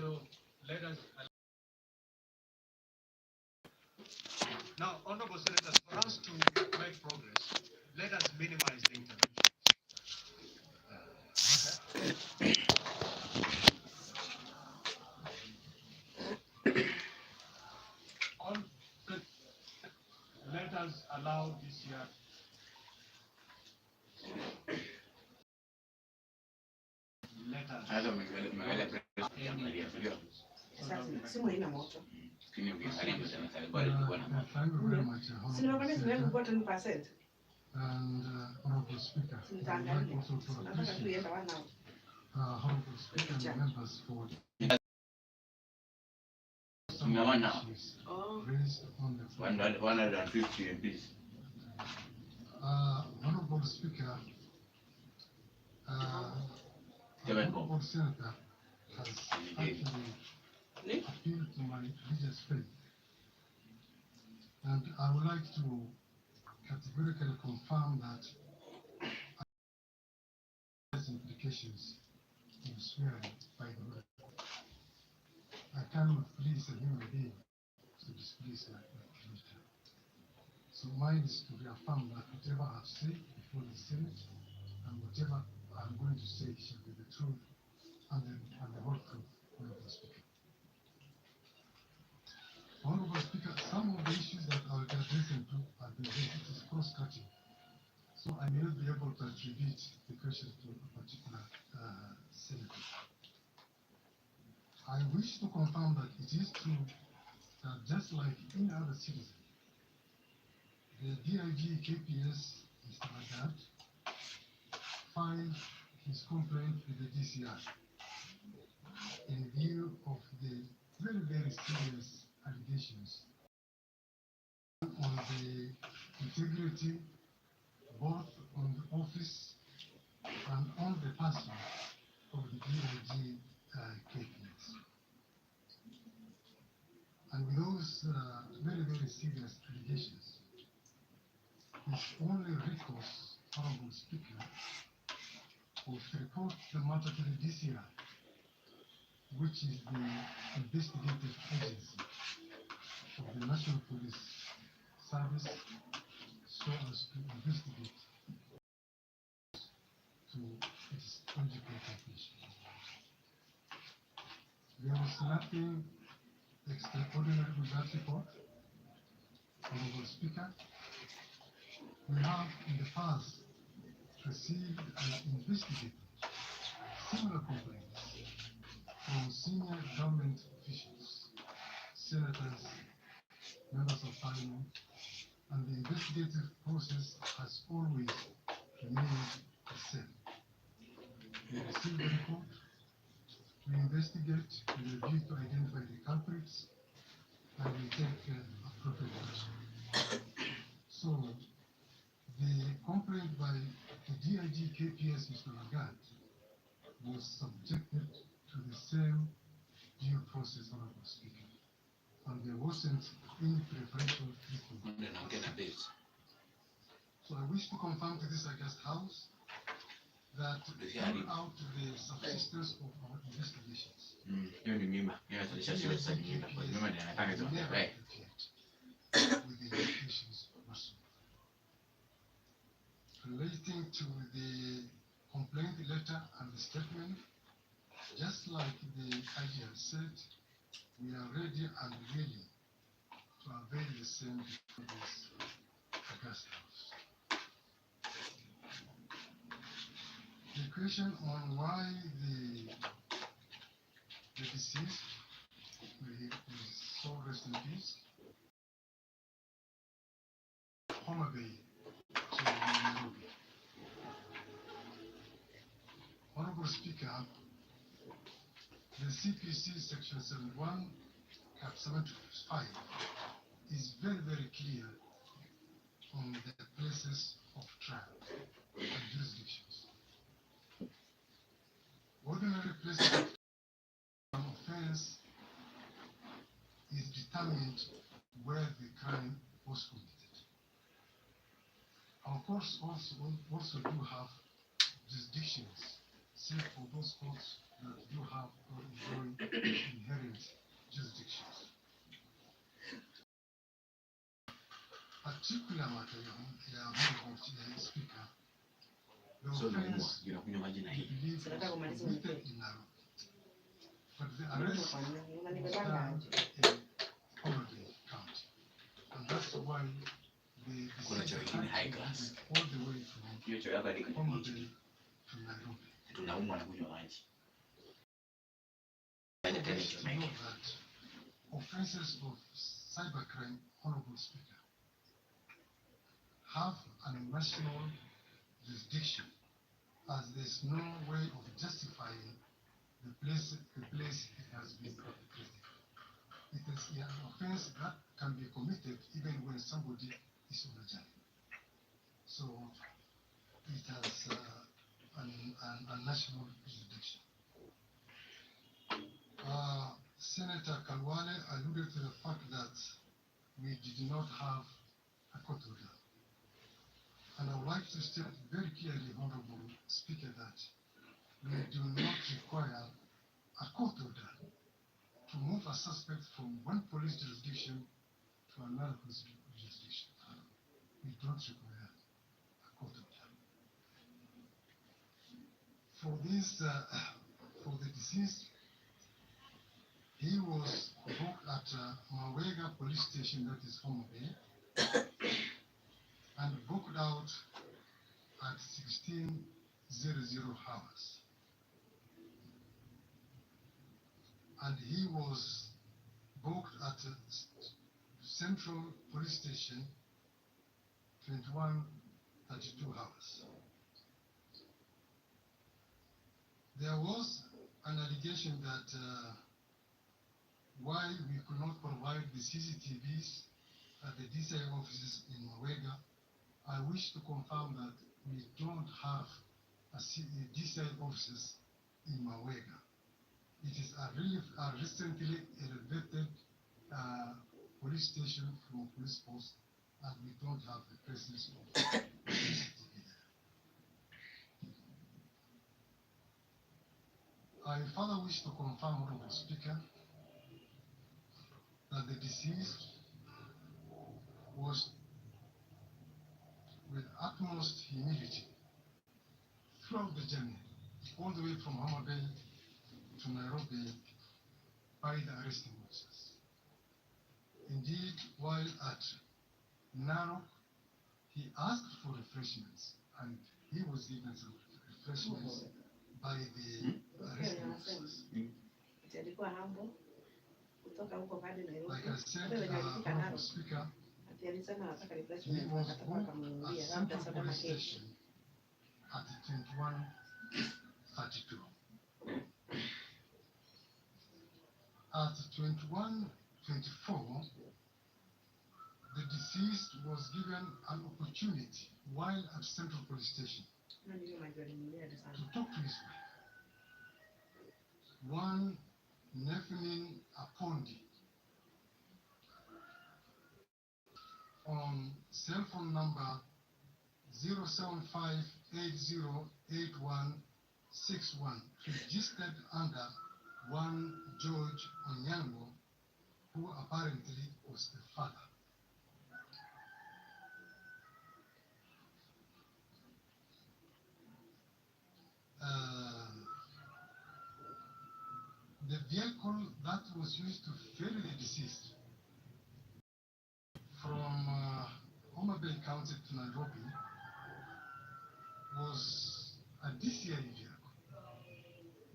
So let us. Now, Honorable Senators, for us to make progress, let us minimize the intervention. On let us allow this year. Let us. Thank you very much. And Honorable Speaker, I would like also to appreciate Honorable Speaker and members for some issues raised on the floor. 150 MPs. Honorable Speaker, Honorable Senator has actually appealed to my religious faith. And I would like to categorically confirm that has implications in swearing by the word. I cannot please a human being to displease my creator. So mine is to reaffirm that whatever I've said before the Senate and whatever I'm going to say shall be the truth and the whole truth, Honorable Speaker. Honorable Speaker, some of the issues that I'll be addressing to have been raised. It is cross-cutting. So I may not be able to attribute the question to a particular senator. I wish to confirm that it is true that just like any other citizen, the DIG KPS, Mr. Lagarde, filed his complaint with the DCI in view of the very, very serious allegations on the integrity, both on the office and on the person of the DIG KPS. And with those very, very serious allegations, his only recourse, Honorable Speaker, was to report the matter to the DCI, which is the investigative agency of the National Police Service, so as to investigate to its logical conclusion. There was nothing extraordinary with that report, Honorable Speaker. We have in the past received and investigated similar complaints from senior government officials, senators, members of parliament, and the investigative process has always remained the same. We receive the report, we investigate, we review to identify the culprits, and we take appropriate action. So, the complaint by the DIG KPS, Mr. Lagarde, was subjected to the same due process, Honorable Speaker. And there wasn't any preferential treatment. So I wish to confirm to this August House that throughout the subsistence of our investigations, never with the indications whatsoever. Relating to the complaint letter and the statement, just like the IG has said, we are ready and willing to avail the same before this August House. The question on why the deceased, his soul rest in peace, Homa Bay to Nairobi. Honorable Speaker, the CPC Section 71, Cap 75 is very, very clear on the places of trial and jurisdictions. Ordinary places of offense is determined where the crime was committed. Our courts also do have jurisdictions, save for those courts that do have or enjoy particular matter, Honorable Speaker, the So no more, offense you know, imagine I hii. believe was committed in Nairobi, but the arrest was done in Homabay County, and that's why the Kuna choo decision ingine high had to class. be all the way from Hiyo choo yako hadi kwenye Homabay PhD. to Nairobi. Tunaumwa na kunywa maji. I Acha tena wish hicho to know mic. that offenses of cybercrime, Honorable Speaker, have a national jurisdiction, as there's no way of justifying the place it has been perpetrated. It is an offense that can be committed even when somebody is on a journey. So it has a national jurisdiction. Senator Kalwale alluded to the fact that we did not have a court order. And I would like to state very clearly, Honorable Speaker, that we do not require a court order to move a suspect from one police jurisdiction to another police jurisdiction. We don't require a court order. For the deceased, he was booked at Mawega police station, that is Homa Bay, and booked out at 16:00 hours. And he was booked at Central Police Station 21:32 hours. There was an allegation that why we could not provide the CCTVs at the DCI offices in Mawega. I wish to confirm that we don't have DCI offices in Mawega. It is a recently elevated police station from a police post, and we don't have the presence of CCTV there. I further wish to confirm, Honorable Speaker, that the deceased was with utmost humility throughout the journey, all the way from Homa Bay to Nairobi by the arresting officers. Indeed, while at Narok, he asked for refreshments, and he was given some refreshments by the arresting officers. Like I said, Honorable Speaker, he was booked at Central Police Station at 21:32. At 21:24, the deceased was given an opportunity while at Central Police Station to talk to his wife, one Nephilim Apondi, on cell phone number 075808161, registered under one George Onyango, who apparently was the father. The vehicle that was used to ferry the deceased from Homa Bay County to Nairobi was a DCI vehicle,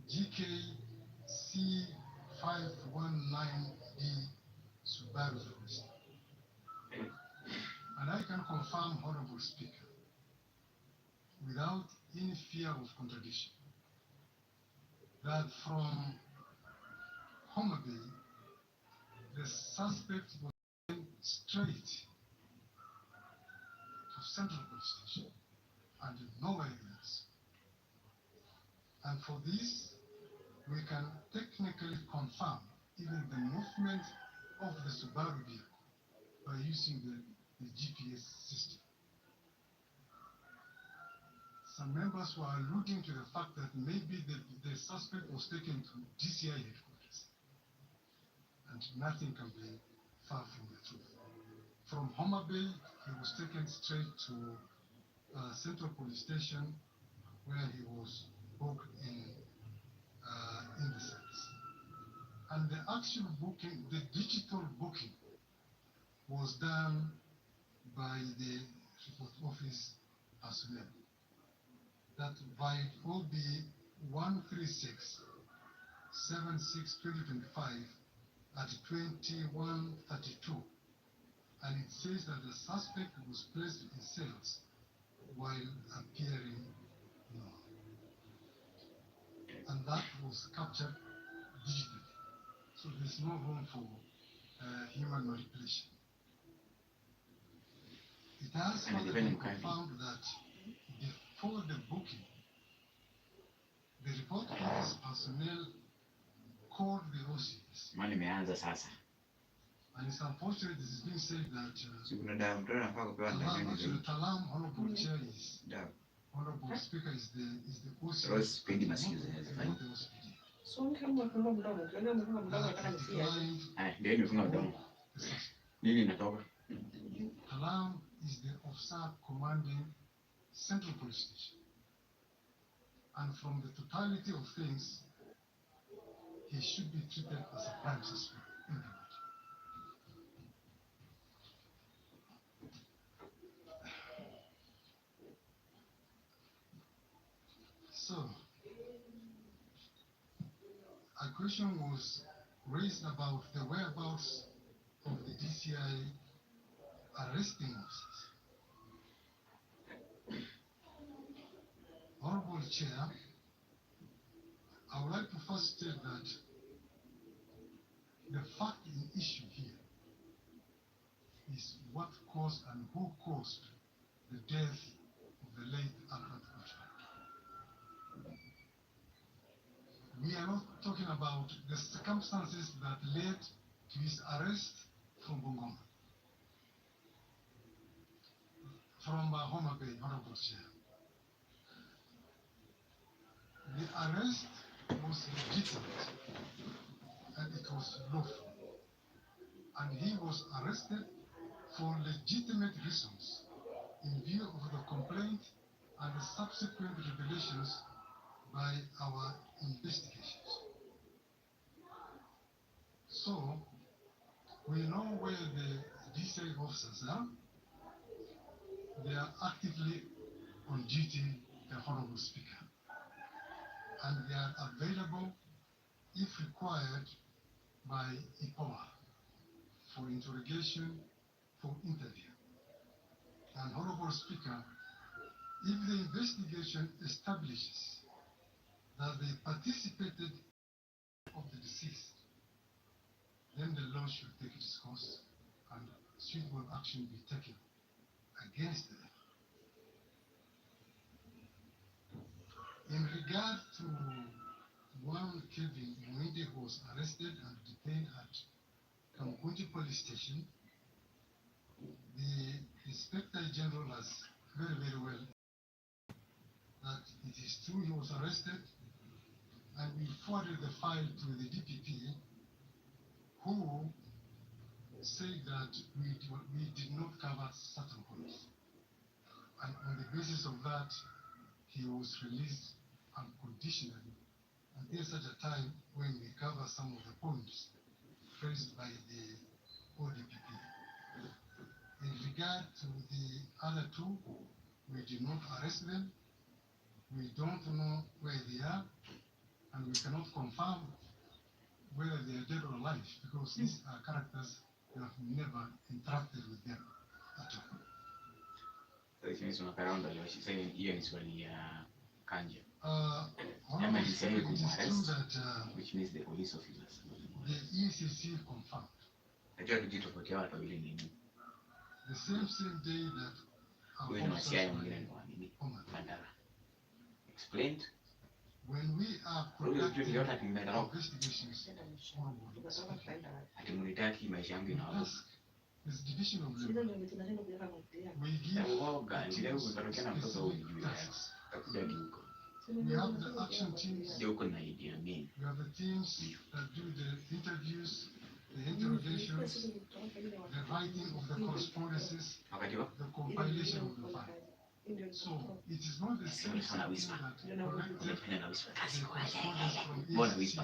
GKC519B Subaru Forester. And I can confirm, Honorable Speaker, without any fear of contradiction, that from Homa Bay, the suspect was going straight to Central Police Station and nowhere else. And for this, we can technically confirm even the movement of the Subaru vehicle by using the GPS system. Some members were alluding to the fact that maybe the suspect was taken to DCI headquarters, and nothing can be far from the truth. From Homa Bay, he he was taken straight to Central Police Station where he was booked in the cells. And the actual booking, the digital booking, was done by the report office personnel. That by OB 136 76 2025 at 21:32, and it says that the suspect was placed in cells while appearing normal, and that was captured digitally. So there's no room for human manipulation. It has further been confirmed that before the booking, the report office personnel called the OCS. Mani imeanza sasa. And it's unfortunate this is being said that Kuna dawa mtoto anafaa kupewa ndani zaidi. Talam Honorable Chair is Dawa. Honorable Speaker is the OCS. Rose spendi masikizo zinazofanya. So kama mfunga mdomo, ukiona mfunga mdomo nataka nisikie. Ndio nimefunga mdomo. Nini inatoka? Talam is the officer commanding Central Police Station. And from the totality of things, he should be treated as a prime suspect in the matter. So, a question was raised about the whereabouts of the DCI arresting officers. Honorable Chair, I would like to first state that the fact in issue here is what caused and who caused the death of the late Albert Ojwang. We are not talking about the circumstances that led to his arrest from Bungoma, from Homa Bay, Honorable Chair. The arrest was legitimate and it was lawful, and he was arrested for legitimate reasons in view of the complaint and the subsequent revelations by our investigations. So, we know where the DCI officers are. They are actively on duty, the Honorable Speaker, and they are available if required by IPOA for interrogation, for interview. And Honorable Speaker, if the investigation establishes that they participated of the deceased, then the law should take its course and suitable action be taken against them. In regard to one Kevin Mwende who was arrested and detained at Kamkunji Police Station, the Inspector General has very, very well that it is true he was arrested, and we forwarded the file to the DPP, who said that we did not cover certain points. And on the basis of that, he was released unconditionally until such a time when we cover some of the points raised by the ODPP. In regard to the other two, we did not arrest them. We don't know where they are, and we cannot confirm whether they are dead or alive, because these are characters we have never interacted with them at all. Which means hiyo ni swali ya Kanja. Honorable Speaker, it is true that Which means the police officers. the ECC confirmed Najua tujitofautia watu wawili nini. the same day that our Huyu ni officers wasiaya were mwingine in ni wa nini? Homa Bay. Bandara. Explained. When we are Huyu conducting tuliona kimetoroka. investigations, Honorable Speaker, Ati mnitaki maisha yangu we inawaza. ask this division of Sisi labor, ndio tunashinda kuweka mafuta. we give Uoga, ndio kutokea na mtoto huyu juu ya. tasks. Takuja huko. We have the action teams, Ndio uko na idea mimi. we have the teams that do the interviews, the the interrogations, the writing of the correspondences, wakati wa the compilation of the file. So it is not the same thing that collected the correspondence from ECC.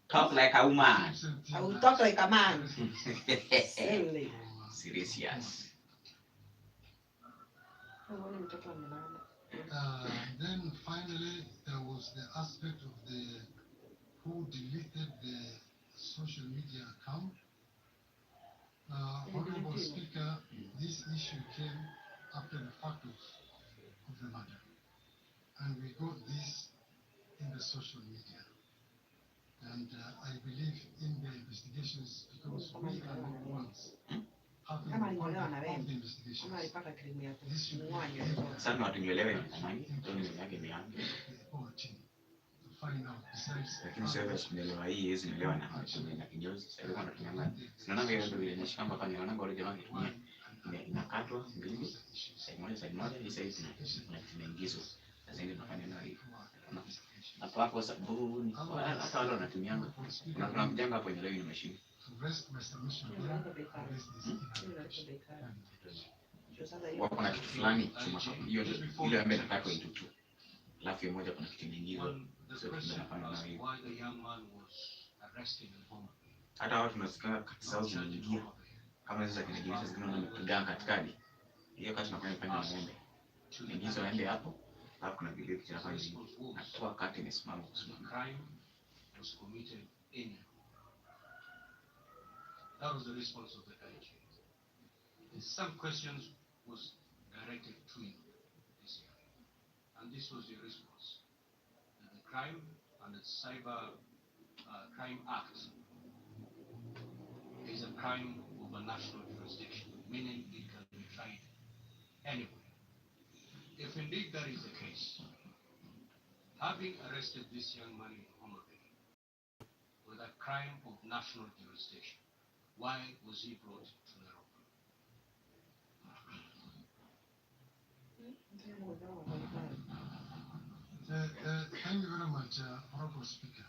talk like a woman. I will talk like a man. Silly. Serious. Then finally, there was the aspect of the who deleted the social media account. Honorable Speaker, this issue came after the fact of the matter, and we got this in the social media. And I believe in the investigations, because we are not ones having the conduct of the investigations. This should be Sana watu nielewe ni nani, into ndio yake ni yangu. the whole team to find out besides Lakini sasa tunaelewa hii hizi nielewa na watu na kinyozi. Sasa kwa tunaangalia. Sinaona vile ndio ile nashikamba kwa niona ngoro jamaa kitumia. Inakatwa mbili. Side moja hii side inaingizwa. Sasa ndio tunafanya na hivi. Hapa hapo sabuni. Hata wale wanatumianga. Kuna mjanga hapo inaelewa ni mashine. to rest my submission here and rest this Wako na kitu fulani hiyo ile ambayo nataka into two. Alafu hiyo moja kuna kitu nyingine. On the So question tunafanya na was hivi. why the young man was arrested in Homa Bay. Hata watu tunasikia kati zao zinaingia kama sasa kinajionyesha zingine wanapigana katikati. Hiyo kati tunafanya fanya na ng'ombe. Ingizo ende hapo. Alafu kuna video kinafanya hivi. Na kwa kati ni simama The kusimama. crime was committed in. That was the response of the IG. And some questions was directed to you this year. And this was your response. That the crime and the Cyber Crime Act is a crime of a national jurisdiction, meaning it can be tried anywhere. If indeed that is the case, having arrested this young man in Homa Bay with a crime of national jurisdiction, why was he brought to Nairobi? Thank you very much, Honorable Speaker.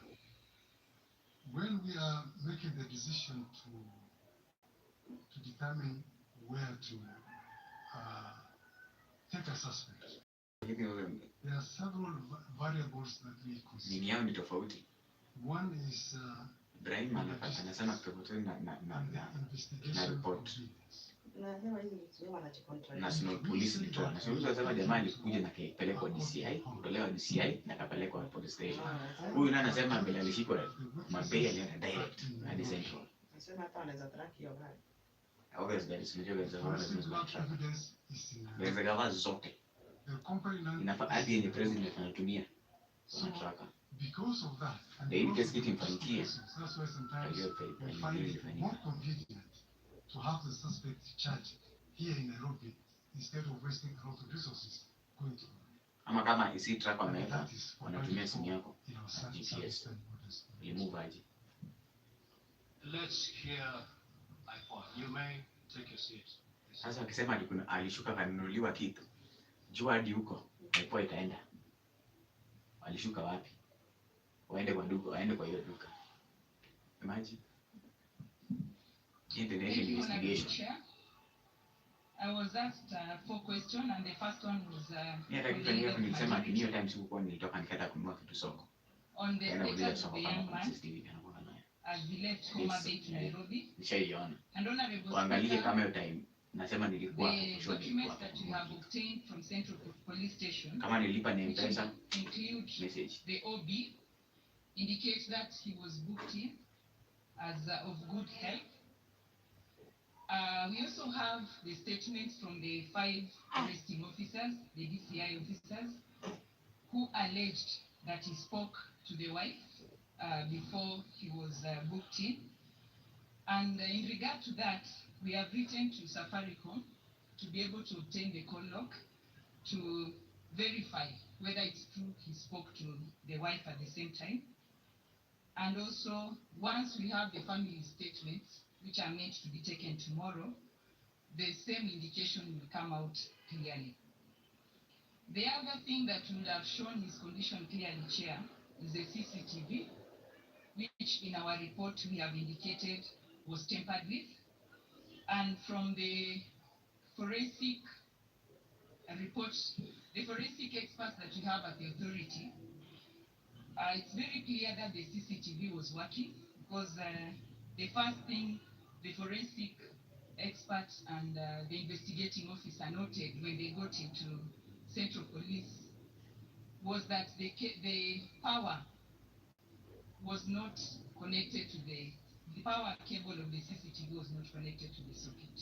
When we are making the decision to determine where to take a suspect, there are several variables that we consider. Nini yao ni tofauti. One is Ibrahim anasema tofauti na investigation report. completeness. National Police nitoa. National Police wanasema jamaa alikuja na kapelekwa DCI, kutolewa DCI na kapelekwa police station. Huyu naye anasema mbele alishikwa Mabei alienda direct hadi Central. Nasema hata anaweza track hiyo gari. Obviously that is major as Forensic well. lab evidence is in Naweza gawa zote. the company land. Inafaa hadi yenye president anatumia. Wanataka. Because of that, and The because case of the kitimfanyikia. that's why sometimes we find it more convenient to have the suspect charged here in Nairobi instead of wasting a lot of resources going to. Ama kama isi track And wameweka that is what wanatumia simu yako in our na service GPS. borders. Remove aje. Let's hear iPhone. You may take your seat. Sasa akisema alishuka kanunuliwa kitu. Jua hadi huko iPhone itaenda. Alishuka wapi? Waende kwa duka, waende kwa hiyo duka. Imagine. International investigation. I was asked 4 questions, and the first one was Hata kitu hiyo nilisema ati hiyo time sikuwa nilitoka nikaenda kununua kitu soko. on the Kaenda kuuliza status of soko the kama young kuna man CCTV anakuwa nayo. as he left Homa Bay to Nairobi. Nishaiona. And Honorable Waangalie Speaker, kama hiyo time nasema nilikuwa the kushoto documents that we have obtained from Central Police Station, kama nilipa ni which M-Pesa include message. the OB, indicates that he was booked in as of good health. We also have the statements from the 5 arresting officers, the DCI officers, who alleged that he spoke to the wife before he was booked in. And in regard to that, we have written to Safaricom to be able to obtain the call log to verify whether it's true he spoke to the wife at the same time. And also, once we have the family statements, which are meant to be taken tomorrow, the same indication will come out clearly. The other thing that would have shown his condition clearly, Chair, is the CCTV, which in our report we have indicated was tampered with. And from the forensic reports, the forensic experts that we have at the authority, it's very clear that the CCTV was working, because the first thing the forensic experts and the investigating officer noted when they got into Central Police was that the power was not connected to the power cable of the CCTV was not connected to the socket.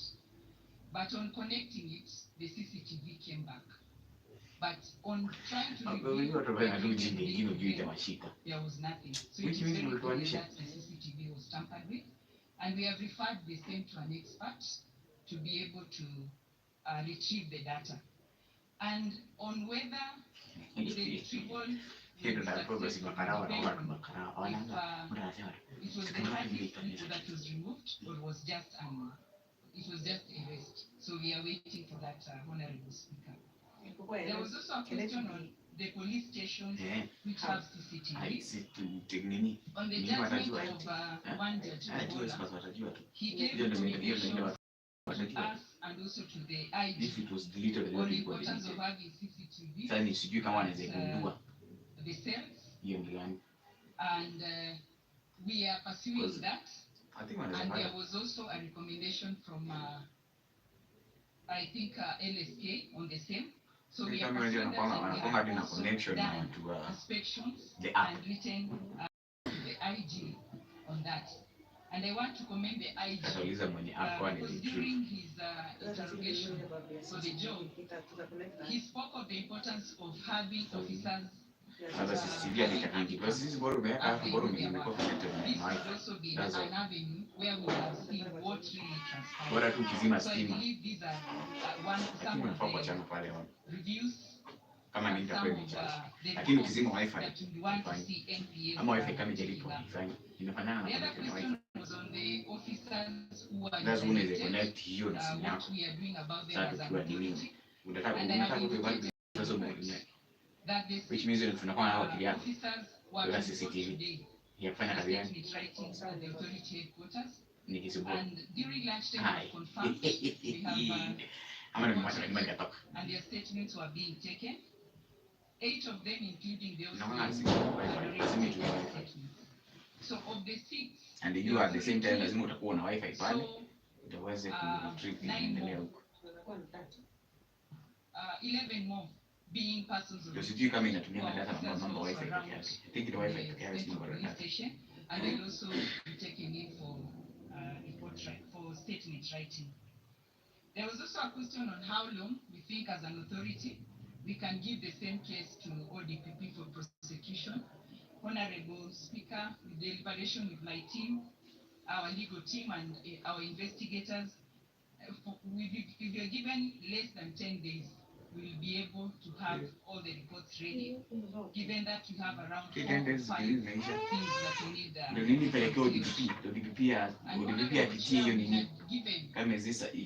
But on connecting it, the CCTV came back. But on trying to reveal there was nothing. So it is very clear that the CCTV was tampered with. And we have referred the same to an expert to be able to retrieve the data. And on whether the retrieval it was the hard disk that was removed, or was just erased. So we are waiting for that, Honorable Speaker. There was also a question on the police stations which have CCTV. On the judgment of one judge, he gave recommendations to us and also to the IG on the importance of having CCTV the cells, and we are pursuing that. And there was also a recommendation from I think LSK on the same. So we are pursuing that, and we have also done inspections and written to the IG on that. And I want to commend the IG because during his interrogation for the job, he spoke of the importance of having officers. This would also be an avenue where we have seen what really transpired. So I believe these are some of the reviews and some of the reports that we want to see NPA. The other question was on the officers who are elected, what we are doing about them as an authority. And I have indicated that the officers were to report today statement writing at the authority headquarters. And during lunchtime, I confirmed we have and their statements were being taken. 8 of them, including the officers, had already taken their statements. So of the 6, and you at the same time lazima utakuwa na wifi pale utaweza kuretrieve 11 more being persons of sijui kama inatumia data na mambo wifi peke yake. I think the wifi peke yake sio bora data. And they'll also be taken in for statement writing. There was also a question on how long we think as an authority we can give the same case to ODPP for prosecution. Honorable Speaker, with deliberation with my team, our legal team and our investigators, if you're given less than 10 days, we'll be able to have all the reports ready, given that we have around 4 or 5 things that we need.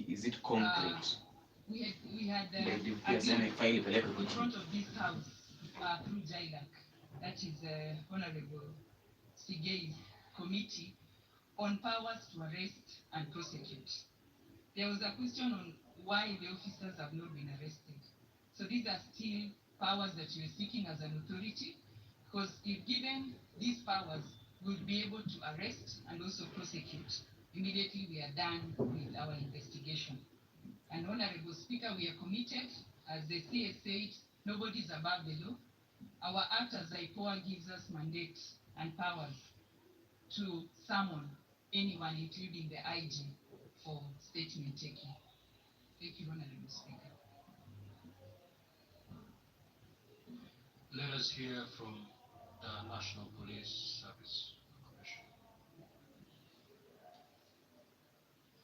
Is it concrete? We had in front of this house through JILAC, that is Honorable Sigei's committee on powers to arrest and prosecute. There was a question on why the officers have not been arrested. So these are still powers that you're seeking as an authority, because if given these powers, we'll be able to arrest and also prosecute. Immediately we are done with our investigation. And Honorable Speaker, we are committed, as the CS said, nobody is above the law. Our act as IPOA gives us mandate and powers to summon anyone, including the IG, for statement taking. Thank you, Honorable Speaker. Let us hear from the National Police Service Commission.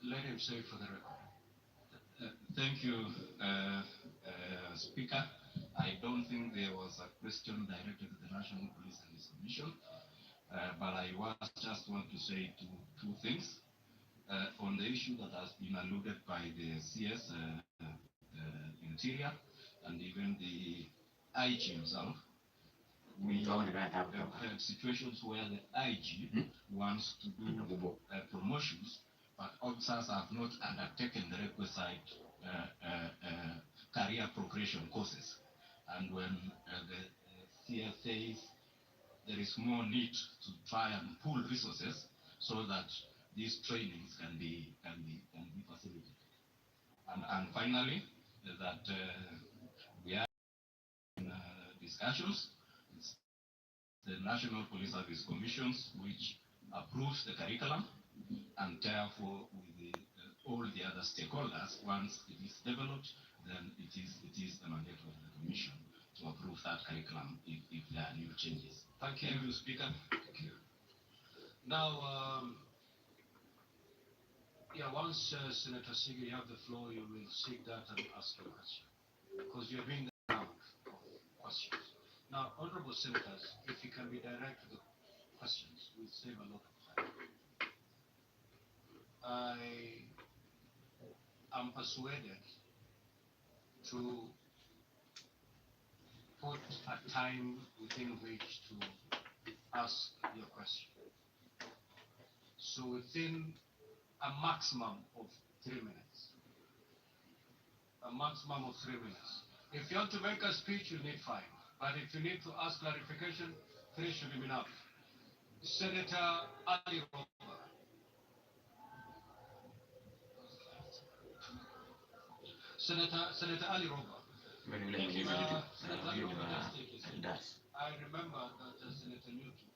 Let him say for the record. Thank you, Speaker. I don't think there was a question directed to the National Police Service Commission, but I just want to say two things. On the issue that has been alluded by the CS Interior and even the IG himself, we have had situations where the IG wants to do promotions, but officers have not undertaken the requisite career progression courses. And when the CS says there is more need to try and pool resources so that these trainings can be facilitated. And finally, that we are in discussions. It's the National Police Service Commissions which approves the curriculum, and therefore with all the other stakeholders, once it is developed, then it is the mandate of the Commission to approve that curriculum if there are new changes. Thank you, Speaker. Thank you. Now, once Senator Sige, you have the floor, you will seek that and ask your question, because you're doing the round of questions. Now, honorable senators, if you can be direct to the questions, we'll save a lot of time. I am persuaded to put a time within which to ask your question. So within a maximum of 3 minutes. A maximum of 3 minutes. If you want to make a speech, you need 5. But if you need to ask clarification, 3 should be enough. Senator Ali Roba. Senator Ali Roba. Senator Ali Roba, I remember that Senator Newton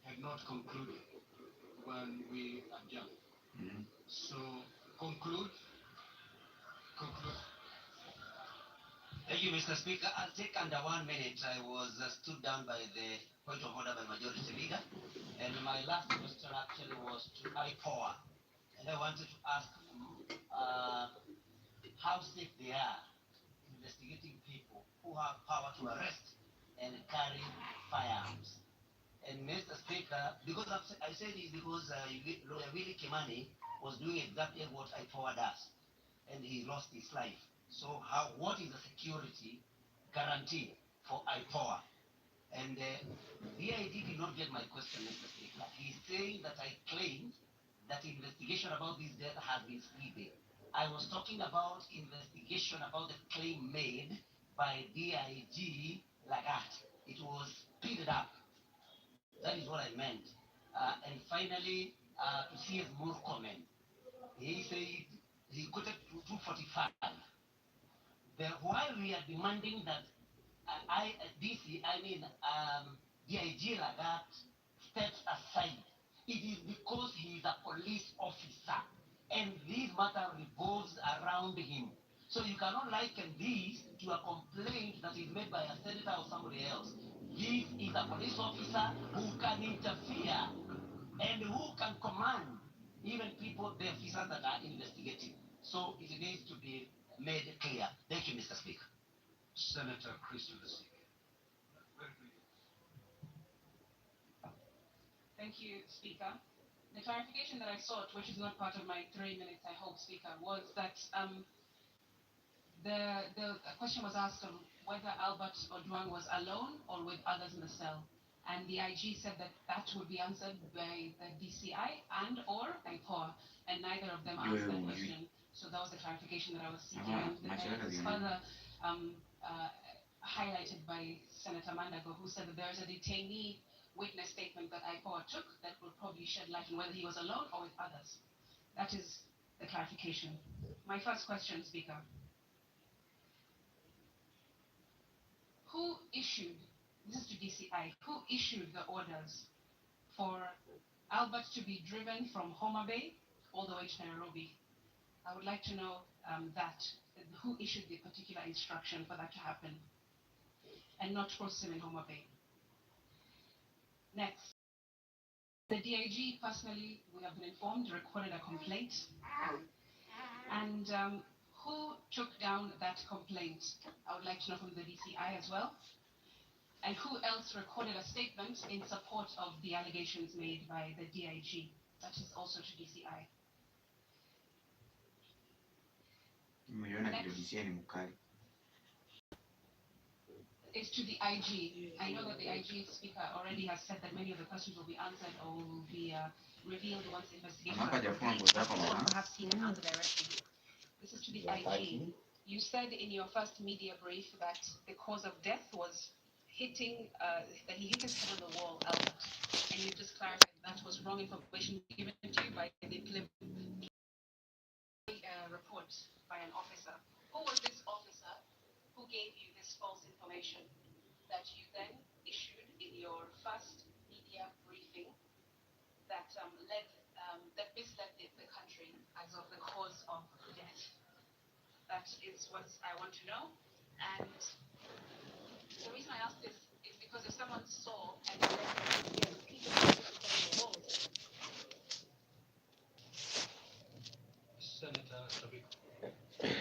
had not concluded when we adjourned. So conclude. Thank you, Mr. Speaker. I'll take under 1 minute. I was stood down by the point of order by Majority Leader. And my last question actually was to IPOA. And I wanted to ask how safe they are investigating people who have power to arrest and carry firearms. And Mr. Speaker, because I say this because Willie Kimani was doing exactly what IPOA does, and he lost his life. So what is the security guarantee for IPOA? And DID did not get my question, Mr. Speaker. He's saying that I claimed that investigation about this death has been sleeping. I was talking about investigation about the claim made by DIG Lagat. It was speeded up. That is what I meant. And finally, to see his more comment, he said he quoted 245. While we are demanding that DIG Lagat steps aside, it is because he is a police officer, and this matter revolves around him. So you cannot liken this to a complaint that is made by a senator or somebody else. This is a police officer who can interfere and who can command even people, the officers that are investigating. So it needs to be made clear. Thank you, Mr. Speaker. Senator Christian Sige. Thank you, Speaker. The clarification that I sought, which is not part of my 3 minutes, I hope, Speaker, was that the question was asked on whether Albert Ojwang was alone or with others in the cell. And the IG said that that would be answered by the DCI and or IPOA, and neither of them answered that question. So that was the clarification that I was seeking. And it was further highlighted by Senator Mandago, who said that there is a detainee witness statement that IPOA took that will probably shed light on whether he was alone or with others. That is the clarification. My first question, Speaker. Who issued, this is to DCI, who issued the orders for Albert to be driven from Homa Bay all the way to Nairobi? I would like to know who issued the particular instruction for that to happen and not process him in Homa Bay. Next, the DIG personally, we have been informed, recorded a complaint. And who took down that complaint? I would like to know from the DCI as well. And who else recorded a statement in support of the allegations made by the DIG? That is also to DCI. It's to the IG. I know that the IG speaker already has said that many of the questions will be answered or will be revealed once the investigation Mama is hajafunga complete. nguo zako Or mama. perhaps he can answer directly. This is to the IG. You said in your first media brief that the cause of death was hitting, that he hit his head on the wall, Albert. And you just clarified that was wrong information given to you by the report by an officer. Who was this officer who gave you this false information that you then issued in your first media briefing that misled the country as of the cause of death? That is what I want to know. And the reason I ask this is because if someone saw and then people on the walls. Senator Tobiko.